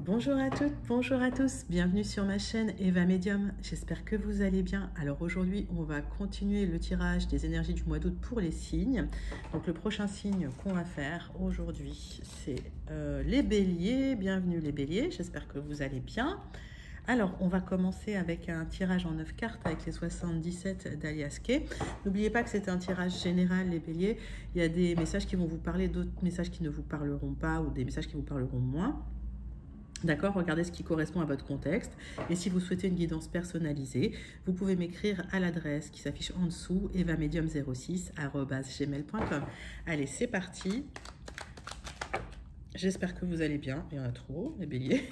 Bonjour à toutes, bonjour à tous, bienvenue sur ma chaîne Eva Medium, j'espère que vous allez bien. Alors aujourd'hui on va continuer le tirage des énergies du mois d'août pour les signes. Donc le prochain signe qu'on va faire aujourd'hui c'est les béliers, bienvenue les béliers, j'espère que vous allez bien. Alors, on va commencer avec un tirage en 9 cartes avec les 77 d'Alias Kay. N'oubliez pas que c'est un tirage général, les béliers. Il y a des messages qui vont vous parler, d'autres messages qui ne vous parleront pas ou des messages qui vous parleront moins. D'accord, regardez ce qui correspond à votre contexte. Et si vous souhaitez une guidance personnalisée, vous pouvez m'écrire à l'adresse qui s'affiche en dessous, evamedium06@gmail.com. Allez, c'est parti. J'espère que vous allez bien. Il y en a trop, les béliers.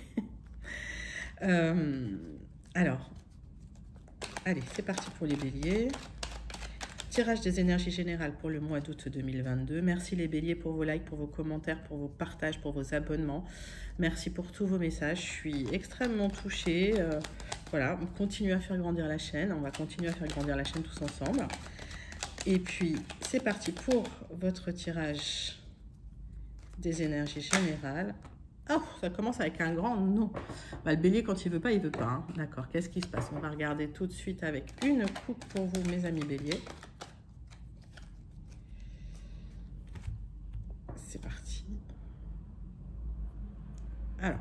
Alors, allez, c'est parti pour les béliers. Tirage des énergies générales pour le mois d'août 2022. Merci les béliers pour vos likes, pour vos commentaires, pour vos partages, pour vos abonnements. Merci pour tous vos messages. Je suis extrêmement touchée. Voilà, on continue à faire grandir la chaîne. On va continuer à faire grandir la chaîne tous ensemble. Et puis, c'est parti pour votre tirage des énergies générales. Oh, ça commence avec un grand non. Bah, le bélier, quand il veut pas, il veut pas. Hein. D'accord, qu'est-ce qui se passe? On va regarder tout de suite avec une coupe pour vous, mes amis béliers. C'est parti. Alors,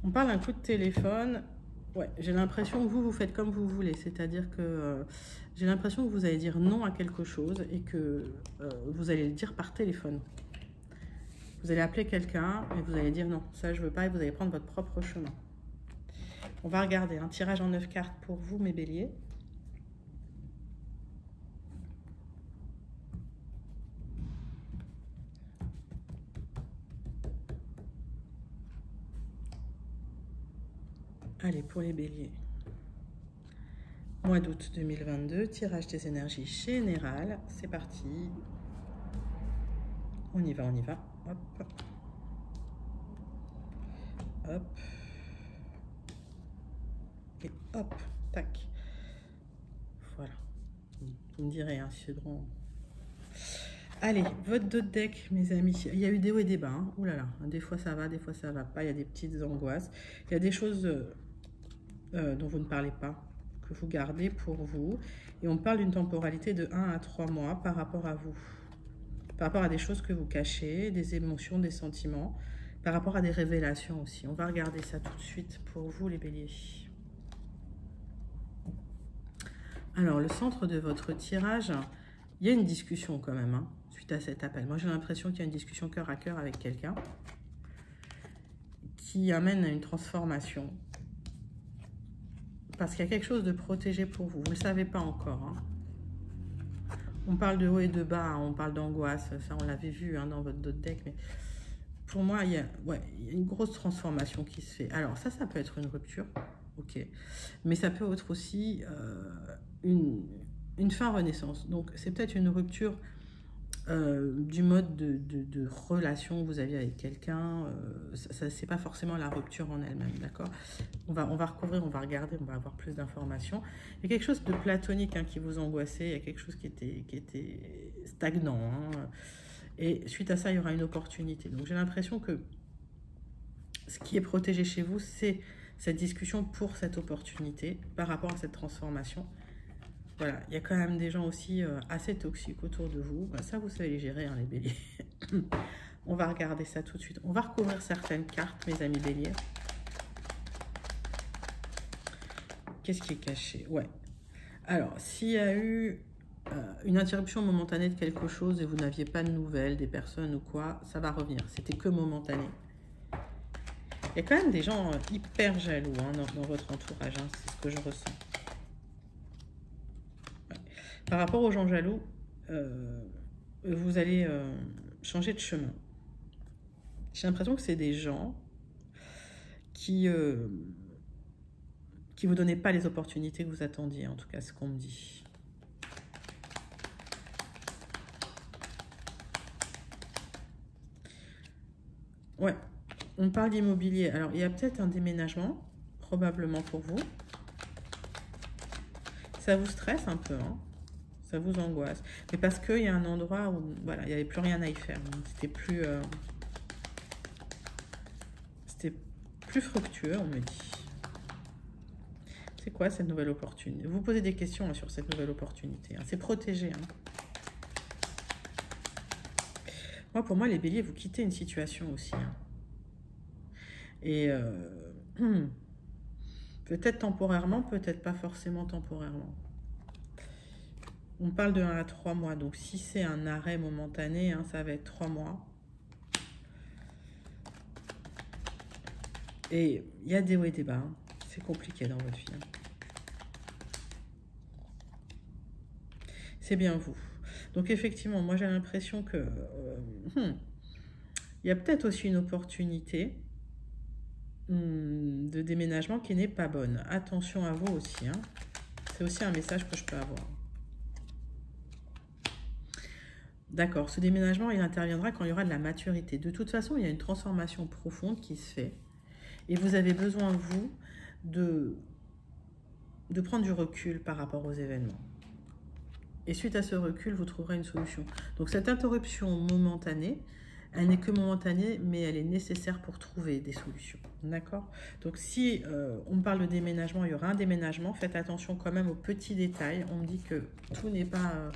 on parle d'un coup de téléphone. Ouais, j'ai l'impression que vous faites comme vous voulez. C'est-à-dire que j'ai l'impression que vous allez dire non à quelque chose et que vous allez le dire par téléphone. Vous allez appeler quelqu'un et vous allez dire non, ça je veux pas et vous allez prendre votre propre chemin. On va regarder un tirage en 9 cartes pour vous, mes béliers. Allez, pour les béliers. Mois d'août 2022, tirage des énergies générales. C'est parti. On y va, on y va. Hop. Hop. Et hop. Tac. Voilà. Vous me direz, hein, si c'est drôle. Allez, votre dos de deck, mes amis. Il y a eu des hauts et des bas. Hein. Ouh là là. Des fois ça va, des fois ça va pas. Il y a des petites angoisses. Il y a des choses dont vous ne parlez pas, que vous gardez pour vous. Et on parle d'une temporalité de 1 à 3 mois par rapport à vous. Par rapport à des choses que vous cachez, des émotions, des sentiments. Par rapport à des révélations aussi. On va regarder ça tout de suite pour vous, les béliers. Alors, le centre de votre tirage, il y a une discussion quand même, hein, suite à cet appel. Moi, j'ai l'impression qu'il y a une discussion cœur à cœur avec quelqu'un qui amène à une transformation. Parce qu'il y a quelque chose de protégé pour vous. Vous ne le savez pas encore. Hein. On parle de haut et de bas, hein, on parle d'angoisse. Ça, on l'avait vu hein, dans votre dos de deck. Mais pour moi, il y a une grosse transformation qui se fait. Alors, ça peut être une rupture. Ok. Mais ça peut être aussi une fin renaissance. Donc, c'est peut-être une rupture du mode de relation que vous aviez avec quelqu'un. C'est pas forcément la rupture en elle-même, d'accord? On va recouvrir, on va regarder, on va avoir plus d'informations. Il y a quelque chose de platonique hein, qui vous angoissait, il y a quelque chose qui était stagnant. Hein, et suite à ça, il y aura une opportunité. Donc, j'ai l'impression que ce qui est protégé chez vous, c'est cette discussion pour cette opportunité par rapport à cette transformation. Voilà, il y a quand même des gens aussi assez toxiques autour de vous. Ça, vous savez les gérer, hein, les béliers. On va regarder ça tout de suite. On va recouvrir certaines cartes, mes amis béliers. Qu'est-ce qui est caché? Ouais. Alors, s'il y a eu une interruption momentanée de quelque chose et vous n'aviez pas de nouvelles des personnes ou quoi, ça va revenir. C'était que momentané. Il y a quand même des gens hyper jaloux hein, dans votre entourage. Hein, c'est ce que je ressens. Par rapport aux gens jaloux, vous allez changer de chemin. J'ai l'impression que c'est des gens qui vous donnaient pas les opportunités que vous attendiez, en tout cas ce qu'on me dit. Ouais, on parle d'immobilier. Alors, il y a peut-être un déménagement, probablement pour vous. Ça vous stresse un peu, hein? Ça vous angoisse. Mais parce qu'il y a un endroit où, voilà, il n'y avait plus rien à y faire. C'était plus... plus fructueux, on me dit. C'est quoi cette nouvelle opportunité? Vous posez des questions hein, sur cette nouvelle opportunité. Hein. C'est protégé. Hein. Pour moi, les béliers, vous quittez une situation aussi. Hein. Et peut-être temporairement, peut-être pas forcément temporairement. On parle de 1 à 3 mois. Donc, si c'est un arrêt momentané, hein, ça va être 3 mois. Et il y a des hauts et des bas. Hein. C'est compliqué dans votre vie. Hein. C'est bien vous. Donc, effectivement, moi, j'ai l'impression que... il y a peut-être aussi une opportunité de déménagement qui n'est pas bonne. Attention à vous aussi. Hein. C'est aussi un message que je peux avoir. D'accord, ce déménagement, il interviendra quand il y aura de la maturité. De toute façon, il y a une transformation profonde qui se fait. Et vous avez besoin, vous, de prendre du recul par rapport aux événements. Et suite à ce recul, vous trouverez une solution. Donc cette interruption momentanée, elle n'est que momentanée, mais elle est nécessaire pour trouver des solutions. D'accord? Donc si on parle de déménagement, il y aura un déménagement. Faites attention quand même aux petits détails. On me dit que tout n'est pas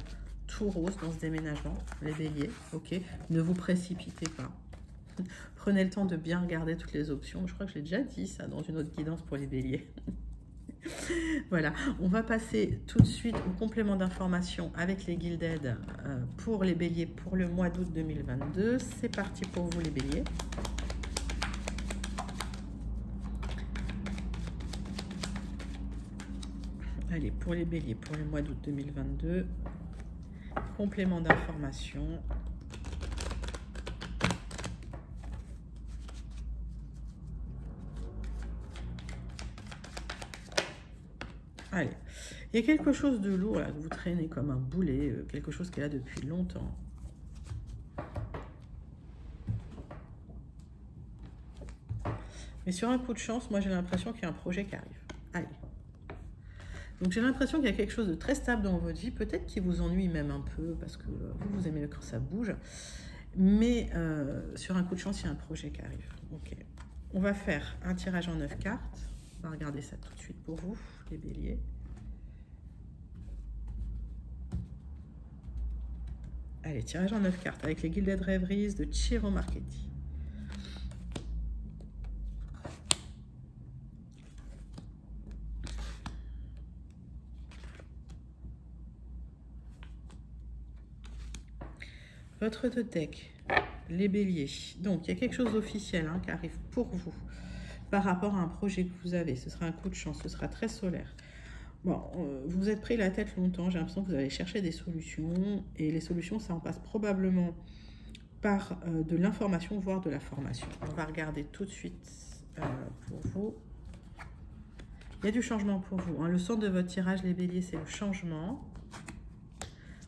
tout rose dans ce déménagement, les béliers. Ok? Ne vous précipitez pas. Prenez le temps de bien regarder toutes les options. Je crois que je l'ai déjà dit ça dans une autre guidance pour les béliers. Voilà, on va passer tout de suite au complément d'information avec les Gilded pour les béliers pour le mois d'août 2022. C'est parti pour vous les béliers. Allez, pour les béliers pour le mois d'août 2022, complément d'information. Allez, il y a quelque chose de lourd là, que vous traînez comme un boulet, quelque chose qui est là depuis longtemps. Mais sur un coup de chance, moi j'ai l'impression qu'il y a un projet qui arrive. Allez. Donc j'ai l'impression qu'il y a quelque chose de très stable dans votre vie, peut-être qui vous ennuie même un peu, parce que vous aimez quand ça bouge. Mais sur un coup de chance, il y a un projet qui arrive. Ok. On va faire un tirage en 9 cartes. On va regarder ça tout de suite pour vous, les béliers. Allez, tirage en 9 cartes avec les Gilded Rêveries de Ciro Marchetti. Votre deck, les béliers. Donc, il y a quelque chose d'officiel hein, qui arrive pour vous. Par rapport à un projet que vous avez, ce sera un coup de chance, ce sera très solaire. Bon, vous vous êtes pris la tête longtemps, j'ai l'impression que vous allez chercher des solutions, et les solutions, ça en passe probablement par de l'information, voire de la formation. On va regarder tout de suite pour vous. Il y a du changement pour vous. Hein. Le centre de votre tirage, les béliers, c'est le changement.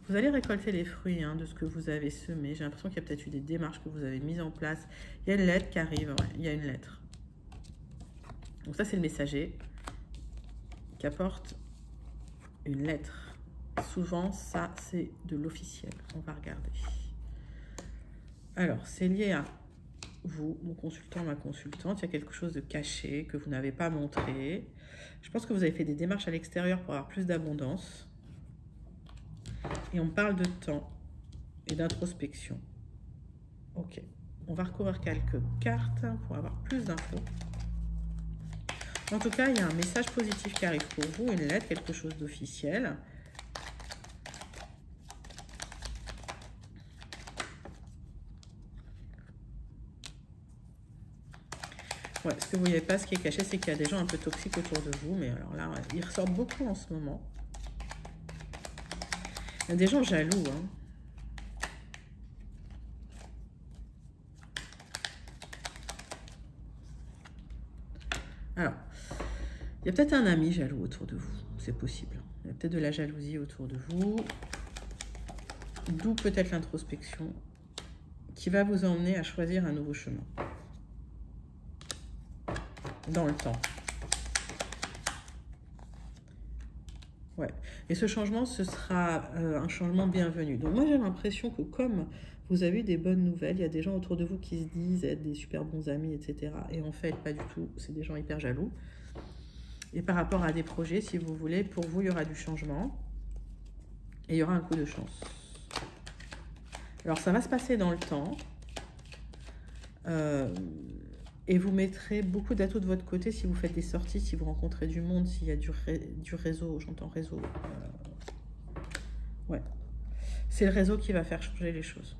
Vous allez récolter les fruits hein, de ce que vous avez semé. J'ai l'impression qu'il y a peut-être eu des démarches que vous avez mises en place. Il y a une lettre qui arrive, ouais, il y a une lettre. Donc ça, c'est le messager qui apporte une lettre. Souvent, ça, c'est de l'officiel. On va regarder. Alors, c'est lié à vous, mon consultant, ma consultante. Il y a quelque chose de caché que vous n'avez pas montré. Je pense que vous avez fait des démarches à l'extérieur pour avoir plus d'abondance. Et on parle de temps et d'introspection. Ok. On va recouvrir quelques cartes pour avoir plus d'infos. En tout cas, il y a un message positif qui arrive pour vous, une lettre, quelque chose d'officiel. Ouais, ce que vous ne voyez pas, ce qui est caché, c'est qu'il y a des gens un peu toxiques autour de vous. Mais alors là, ils ressortent beaucoup en ce moment. Il y a des gens jaloux, hein. Alors, il y a peut-être un ami jaloux autour de vous, c'est possible. Il y a peut-être de la jalousie autour de vous, d'où peut-être l'introspection qui va vous emmener à choisir un nouveau chemin dans le temps. Ouais. Et ce changement, ce sera un changement bienvenu. Donc moi, j'ai l'impression que comme vous avez eu des bonnes nouvelles. Il y a des gens autour de vous qui se disent être des super bons amis, etc. Et en fait, pas du tout. C'est des gens hyper jaloux. Et par rapport à des projets, si vous voulez, pour vous, il y aura du changement. Et il y aura un coup de chance. Alors, ça va se passer dans le temps. Et vous mettrez beaucoup d'atouts de votre côté si vous faites des sorties, si vous rencontrez du monde, s'il y a du réseau, j'entends réseau. Ouais. C'est le réseau qui va faire changer les choses.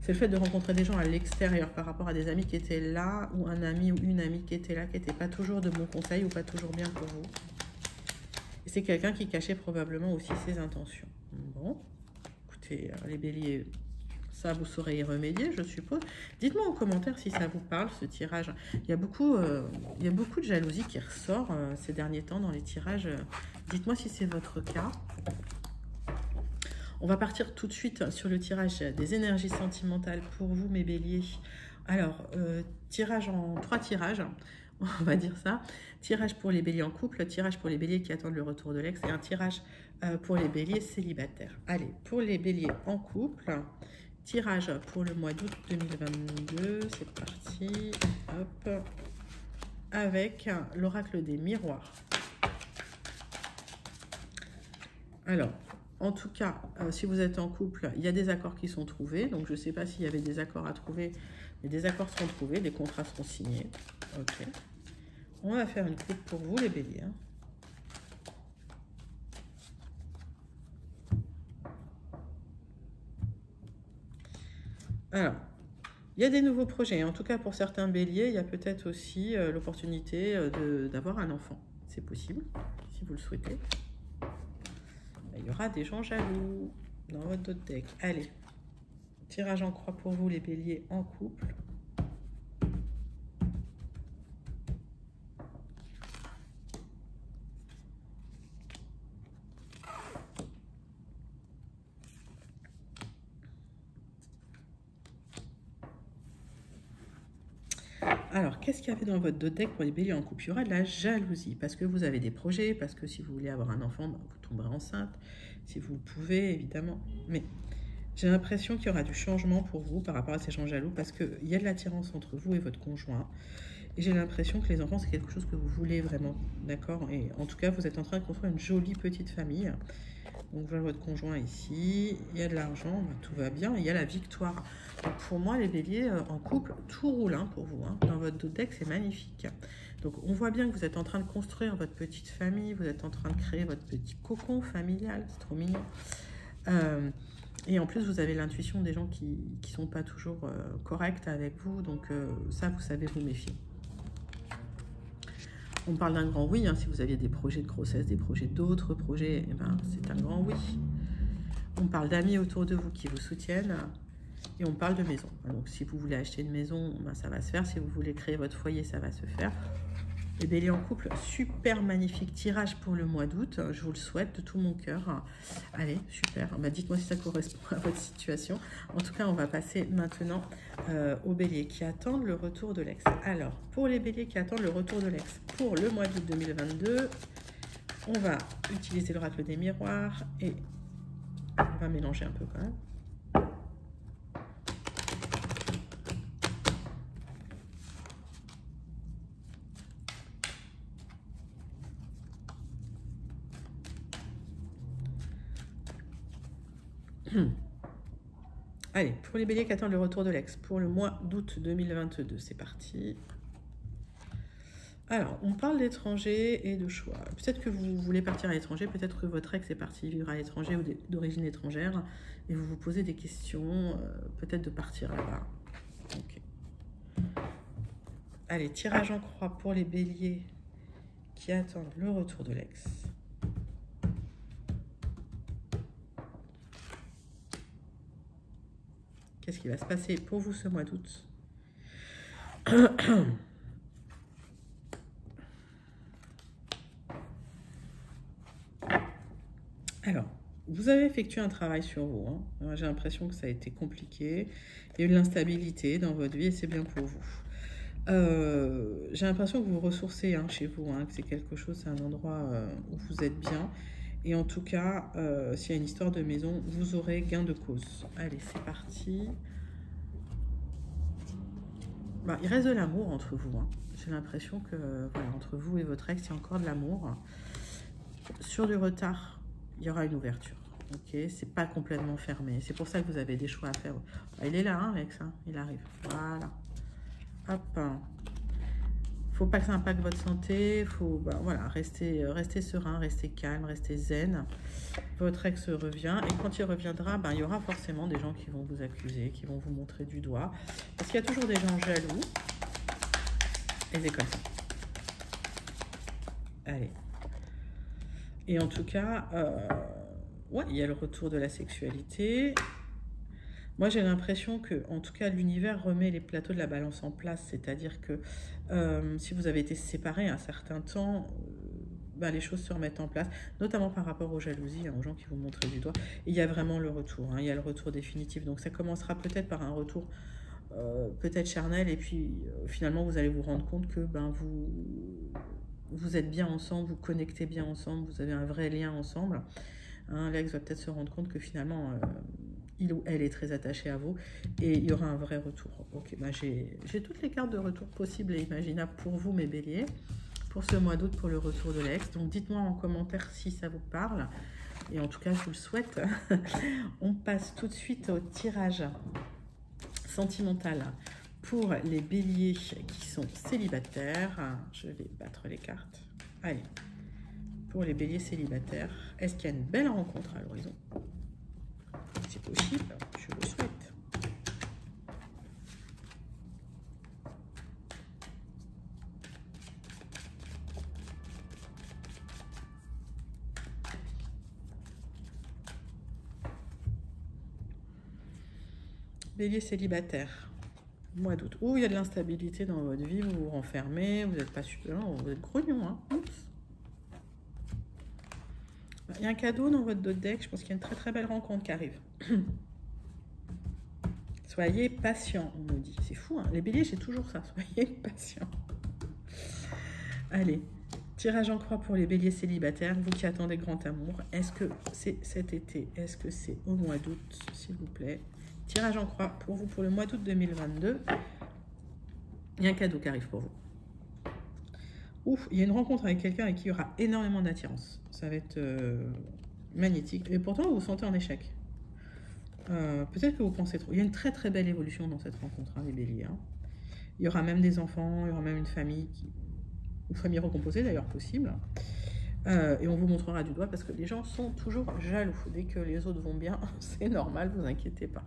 C'est le fait de rencontrer des gens à l'extérieur par rapport à des amis qui étaient là, ou un ami ou une amie qui était là, qui n'était pas toujours de bons conseils ou pas toujours bien pour vous. Et c'est quelqu'un qui cachait probablement aussi ses intentions. Bon, écoutez, les béliers, ça vous saurez y remédier, je suppose. Dites-moi en commentaire si ça vous parle, ce tirage. Il y a beaucoup de jalousie qui ressort ces derniers temps dans les tirages. Dites-moi si c'est votre cas. On va partir tout de suite sur le tirage des énergies sentimentales pour vous, mes béliers. Alors, tirage en 3 tirages, on va dire ça. Tirage pour les béliers en couple, tirage pour les béliers qui attendent le retour de l'ex et un tirage pour les béliers célibataires. Allez, pour les béliers en couple, tirage pour le mois d'août 2022, c'est parti. Hop, avec l'oracle des miroirs. Alors, en tout cas, si vous êtes en couple, il y a des accords qui sont trouvés. Donc, je ne sais pas s'il y avait des accords à trouver, mais des accords seront trouvés, des contrats seront signés. Ok. On va faire une coupe pour vous, les béliers. Alors, il y a des nouveaux projets. En tout cas, pour certains béliers, il y a peut-être aussi l'opportunité d'avoir un enfant. C'est possible, si vous le souhaitez. Il y aura des gens jaloux dans votre deck. Allez, tirage en croix pour vous, les béliers en couple. Alors, qu'est-ce qu'il y avait dans votre deck pour les béliers en couple? Il y aura de la jalousie, parce que vous avez des projets, parce que si vous voulez avoir un enfant, vous tomberez enceinte, si vous le pouvez, évidemment. Mais j'ai l'impression qu'il y aura du changement pour vous par rapport à ces gens jaloux, parce qu'il y a de l'attirance entre vous et votre conjoint. Et j'ai l'impression que les enfants, c'est quelque chose que vous voulez vraiment, d'accord? Et en tout cas, vous êtes en train de construire une jolie petite famille. Donc, je vois votre conjoint ici, il y a de l'argent, tout va bien, il y a la victoire. Donc, pour moi, les béliers en couple, tout roule pour vous. Dans votre deck, c'est magnifique. Donc, on voit bien que vous êtes en train de construire votre petite famille, vous êtes en train de créer votre petit cocon familial, c'est trop mignon. Et en plus, vous avez l'intuition des gens qui ne sont pas toujours corrects avec vous, donc ça, vous savez vous méfier. On parle d'un grand oui, si vous aviez des projets de grossesse, des projets d'autres projets, eh ben, c'est un grand oui. On parle d'amis autour de vous qui vous soutiennent et on parle de maison. Donc si vous voulez acheter une maison, ben, ça va se faire. Si vous voulez créer votre foyer, ça va se faire. Les béliers en couple, super magnifique tirage pour le mois d'août. Je vous le souhaite de tout mon cœur. Allez, super. Bah, dites-moi si ça correspond à votre situation. En tout cas, on va passer maintenant aux béliers qui attendent le retour de l'ex. Alors, pour les béliers qui attendent le retour de l'ex pour le mois d'août 2022, on va utiliser l'oracle des miroirs et on va mélanger un peu quand même. Allez, pour les béliers qui attendent le retour de l'ex, pour le mois d'août 2022, c'est parti. Alors, on parle d'étranger et de choix. Peut-être que vous voulez partir à l'étranger, peut-être que votre ex est parti vivre à l'étranger ou d'origine étrangère, et vous vous posez des questions, peut-être de partir là-bas. Okay. Allez, tirage en croix pour les béliers qui attendent le retour de l'ex. Qu'est-ce qui va se passer pour vous ce mois d'août? Alors, vous avez effectué un travail sur vous. J'ai l'impression que ça a été compliqué. Il y a eu de l'instabilité dans votre vie et c'est bien pour vous. J'ai l'impression que vous vous ressourcez chez vous, que c'est quelque chose, c'est un endroit où vous êtes bien. Et en tout cas, s'il y a une histoire de maison, vous aurez gain de cause. Allez, c'est parti. Bah, il reste de l'amour entre vous. Hein. J'ai l'impression que voilà, entre vous et votre ex, il y a encore de l'amour. Sur du retard, il y aura une ouverture. Ok, c'est pas complètement fermé. C'est pour ça que vous avez des choix à faire. Ah, il est là, hein, l'ex. Hein, il arrive. Voilà. Hop. Faut pas que ça impacte votre santé. Faut voilà, rester serein, rester calme, rester zen. Votre ex revient et quand il reviendra, il y aura forcément des gens qui vont vous accuser, qui vont vous montrer du doigt. Parce qu'il y a toujours des gens jaloux. Et c'est comme ça. Allez. Et en tout cas, ouais, il y a le retour de la sexualité. Moi, j'ai l'impression que, en tout cas, l'univers remet les plateaux de la balance en place. C'est-à-dire que si vous avez été séparés un certain temps, les choses se remettent en place, notamment par rapport aux jalousies, hein, aux gens qui vous montrent du doigt. Et il y a vraiment le retour. Hein, il y a le retour définitif. Donc, ça commencera peut-être par un retour peut-être charnel. Et puis, finalement, vous allez vous rendre compte que vous êtes bien ensemble, vous connectez bien ensemble, vous avez un vrai lien ensemble. Hein, l'ex va peut-être se rendre compte que finalement, il ou elle est très attaché à vous et il y aura un vrai retour. Ok, j'ai toutes les cartes de retour possibles et imaginables pour vous, mes béliers, pour ce mois d'août, pour le retour de l'ex. Donc, dites-moi en commentaire si ça vous parle. Et en tout cas, je vous le souhaite. On passe tout de suite au tirage sentimental pour les béliers qui sont célibataires. Je vais battre les cartes. Allez, pour les béliers célibataires, est-ce qu'il y a une belle rencontre à l'horizon? C'est possible, je le souhaite. Bélier célibataire, mois d'août. Oh, il y a de l'instabilité dans votre vie, vous vous renfermez, vous n'êtes pas super, vous êtes grognon, hein. Oups. Il y a un cadeau dans votre deck, je pense qu'il y a une très très belle rencontre qui arrive. Soyez patient, on me dit. C'est fou, hein. Les béliers, j'ai toujours ça. Soyez patient. Allez, tirage en croix pour les béliers célibataires, vous qui attendez grand amour. Est-ce que c'est cet été? Est-ce que c'est au mois d'août, s'il vous plaît? Tirage en croix pour vous pour le mois d'août 2022. Il y a un cadeau qui arrive pour vous. Ouf, il y a une rencontre avec quelqu'un avec qui il y aura énormément d'attirance. Ça va être magnétique. Et pourtant, vous vous sentez en échec. Peut-être que vous pensez trop. Il y a une très très belle évolution dans cette rencontre, hein, les béliers. Hein. Il y aura même des enfants, il y aura même une famille, ou famille recomposée d'ailleurs possible. Et on vous montrera du doigt parce que les gens sont toujours jaloux. Dès que les autres vont bien, c'est normal, vous inquiétez pas.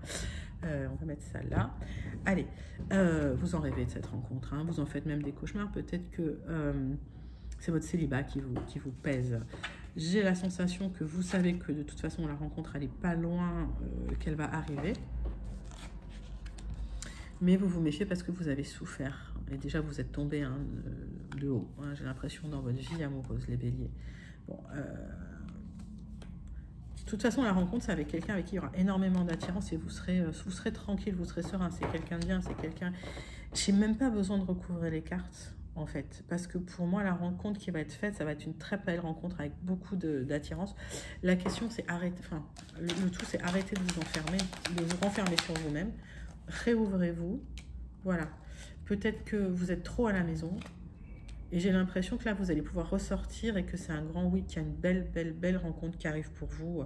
On va mettre ça là. Allez, vous en rêvez de cette rencontre, hein, vous en faites même des cauchemars. Peut-être que c'est votre célibat qui vous pèse. J'ai la sensation que vous savez que de toute façon la rencontre elle n'est pas loin, qu'elle va arriver. Mais vous vous méfiez parce que vous avez souffert. Et déjà vous êtes tombé hein, de haut. Hein, j'ai l'impression dans votre vie amoureuse, les béliers. Bon, de toute façon, la rencontre, c'est avec quelqu'un avec qui il y aura énormément d'attirance et vous serez tranquille, vous serez serein. C'est quelqu'un de bien, c'est quelqu'un... J'ai même pas besoin de recouvrir les cartes, en fait. Parce que pour moi, la rencontre qui va être faite, ça va être une très belle rencontre avec beaucoup d'attirance. La question, c'est arrêter... Enfin, le tout, c'est arrêter de vous enfermer, de vous renfermer sur vous-même. Réouvrez-vous. Voilà. Peut-être que vous êtes trop à la maison. Et j'ai l'impression que là, vous allez pouvoir ressortir et que c'est un grand oui, qu'il y a une belle rencontre qui arrive pour vous,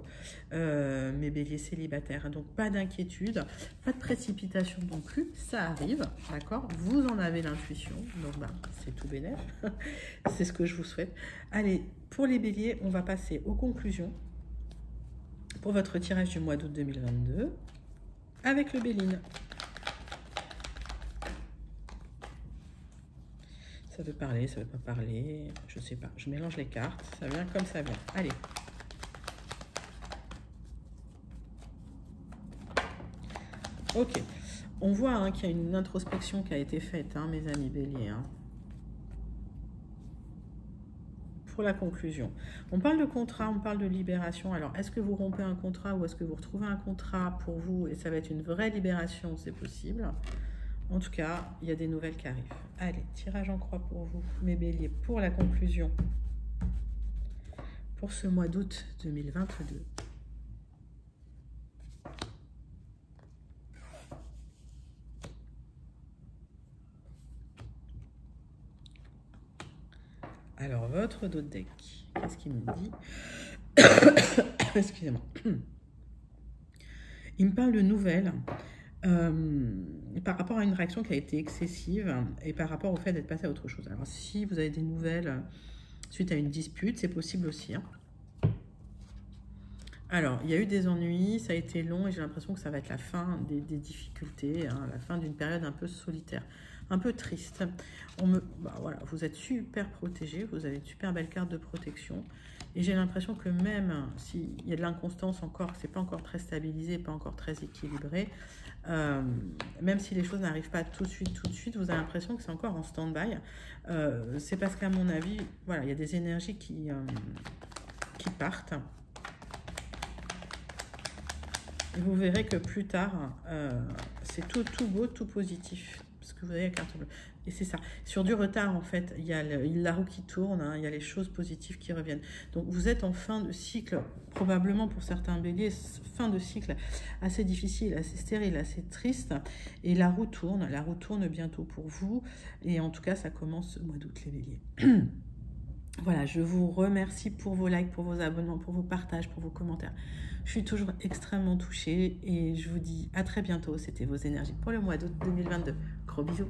mes béliers célibataires. Donc, pas d'inquiétude, pas de précipitation non plus, ça arrive, d'accord? Vous en avez l'intuition, donc c'est tout bénef. C'est ce que je vous souhaite. Allez, pour les béliers, on va passer aux conclusions pour votre tirage du mois d'août 2022 avec le Béline. Ça veut parler, ça veut pas parler, je sais pas. Je mélange les cartes, ça vient comme ça vient. Allez. Ok. On voit hein, qu'il y a une introspection qui a été faite, hein, mes amis béliers. Hein. Pour la conclusion. On parle de contrat, on parle de libération. Alors, est-ce que vous rompez un contrat ou est-ce que vous retrouvez un contrat pour vous et ça va être une vraie libération, c'est possible. En tout cas, il y a des nouvelles qui arrivent. Allez, tirage en croix pour vous, mes béliers, pour la conclusion. pour ce mois d'août 2022. Alors, votre dos de deck, qu'est-ce qu'il me dit? Excusez-moi. Il me parle de nouvelles par rapport à une réaction qui a été excessive et par rapport au fait d'être passé à autre chose. Alors, si vous avez des nouvelles suite à une dispute, c'est possible aussi. Hein. Alors, il y a eu des ennuis, ça a été long et j'ai l'impression que ça va être la fin des difficultés, hein, la fin d'une période un peu solitaire, un peu triste. Voilà, vous êtes super protégé, vous avez une super belle carte de protection. Et j'ai l'impression que même s'il y a de l'inconstance encore, c'est pas encore très stabilisé, pas encore très équilibré, même si les choses n'arrivent pas tout de suite, vous avez l'impression que c'est encore en stand-by. C'est parce qu'à mon avis, voilà, il y a des énergies qui partent. Et vous verrez que plus tard, c'est tout beau, tout positif. Parce que vous avez la carte bleue. Et c'est ça. Sur du retard, en fait, il y a la roue qui tourne, hein, il y a les choses positives qui reviennent. Donc, vous êtes en fin de cycle, probablement pour certains béliers, fin de cycle assez difficile, assez stérile, assez triste. Et la roue tourne bientôt pour vous. Et en tout cas, ça commence ce mois d'août, les béliers. Voilà, je vous remercie pour vos likes, pour vos abonnements, pour vos partages, pour vos commentaires. Je suis toujours extrêmement touchée et je vous dis à très bientôt. C'était vos énergies pour le mois d'août 2022. Gros bisous.